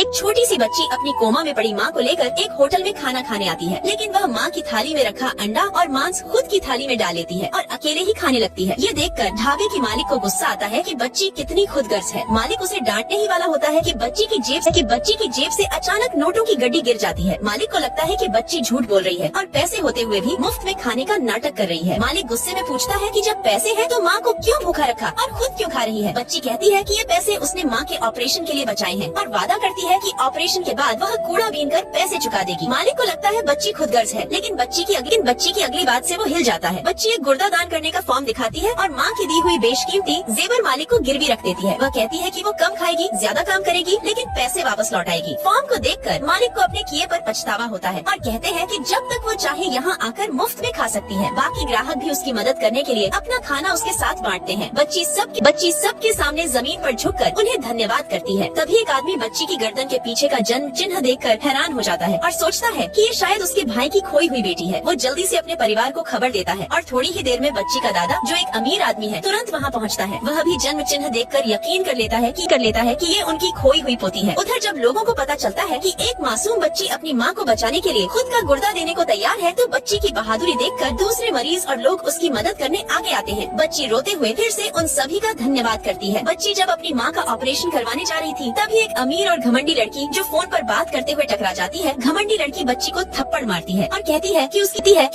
एक छोटी सी बच्ची अपनी कोमा में पड़ी माँ को लेकर एक होटल में खाना खाने आती है, लेकिन वह माँ की थाली में रखा अंडा और मांस खुद की थाली में डाल लेती है और अकेले ही खाने लगती है। ये देखकर ढाबे के मालिक को गुस्सा आता है कि बच्ची कितनी खुदगर्ज है। मालिक उसे डांटने ही वाला होता है कि बच्ची की जेब से अचानक नोटों की गड्डी गिर जाती है। मालिक को लगता है कि बच्ची झूठ बोल रही है और पैसे होते हुए भी मुफ्त में खाने का नाटक कर रही है। मालिक गुस्से में पूछता है कि जब पैसे हैं तो माँ को क्यों भूखा रखा और खुद क्यों खा रही है। बच्ची कहती है कि ये पैसे उसने माँ के ऑपरेशन के लिए बचाए हैं और वादा करती है कि ऑपरेशन के बाद वह कूड़ा बीनकर पैसे चुका देगी। मालिक को लगता है बच्ची खुदगर्ज है, लेकिन बच्ची की अगली बात से वो हिल जाता है। बच्ची एक गुर्दा दान करने का फॉर्म दिखाती है और माँ की दी हुई बेशकीमती जेवर मालिक को गिरवी रख देती है। वह कहती है कि वो कम खाएगी, ज्यादा काम करेगी, लेकिन पैसे वापस लौटाएगी। फॉर्म को देखकर मालिक को अपने किए पर पछतावा होता है और कहते हैं कि जब तक वो चाहे यहाँ आकर मुफ्त में खा सकती है। बाकी ग्राहक भी उसकी मदद करने के लिए अपना खाना उसके साथ बांटते हैं। बच्ची सबके सामने जमीन पर झुककर उन्हें धन्यवाद करती है। तभी एक आदमी बच्ची की गर्दन के पीछे का जन्म चिन्ह देखकर हैरान हो जाता है और सोचता है कि ये शायद उसके भाई की खोई हुई बेटी है। वो जल्दी से अपने परिवार को खबर देता है और थोड़ी ही देर में बच्ची का दादा, जो एक अमीर आदमी है, तुरंत वहाँ पहुँचता है। वह भी जन्म चिन्ह देखकर यकीन कर लेता है कि ये उनकी खोई हुई पोती है। उधर जब लोगों को पता चलता है कि एक मासूम बच्ची अपनी माँ को बचाने के लिए खुद का गुर्दा देने को तैयार है, तो बच्ची की बहादुरी देखकर दूसरे मरीज और लोग उसकी मदद करने आगे आते हैं। बच्ची रोते हुए फिर से उन सभी का धन्यवाद करती है। बच्ची जब अपनी माँ का ऑपरेशन करवाने जा रही थी, तभी एक अमीर और घमंडी लड़की जो फोन पर बात करते हुए टकरा जाती है। घमंडी लड़की बच्ची को थप्पड़ मारती है और कहती है कि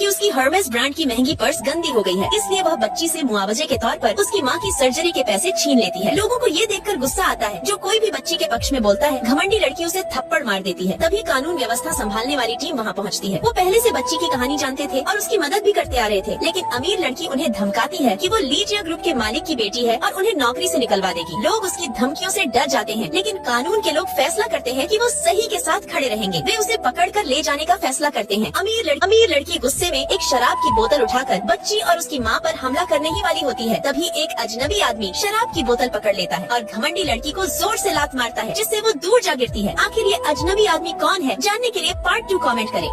उसकी हर्मेस ब्रांड की महंगी पर्स गंदी हो गई है, इसलिए वह बच्ची से मुआवजे के तौर पर उसकी माँ की सर्जरी के पैसे छीन लेती है। लोगों को ये देखकर गुस्सा आता है। जो कोई भी बच्ची के पक्ष में बोलता है, घमंडी लड़की उसे थप्पड़ मार देती है। तभी कानून व्यवस्था संभालने वाली टीम वहाँ पहुँचती है। वो पहले से बच्ची की कहानी जानते थे और उसकी मदद भी करते आ रहे थे, लेकिन अमीर लड़की उन्हें धमकाती है कि वो लीजिया ग्रुप के मालिक की बेटी है और उन्हें नौकरी से निकलवा देगी। लोग उसकी धमकियों से डर जाते हैं, लेकिन कानून के लोग फैसला करते हैं कि वो सही के साथ खड़े रहेंगे। वे उसे पकड़कर ले जाने का फैसला करते हैं। अमीर लड़की गुस्से में एक शराब की बोतल उठाकर बच्ची और उसकी माँ पर हमला करने ही वाली होती है। तभी एक अजनबी आदमी शराब की बोतल पकड़ लेता है और घमंडी लड़की को जोर से लात मारता है, जिससे वो दूर जा गिरती है। आखिर ये अजनबी आदमी कौन है, जानने के लिए पार्ट 2 कमेंट करें।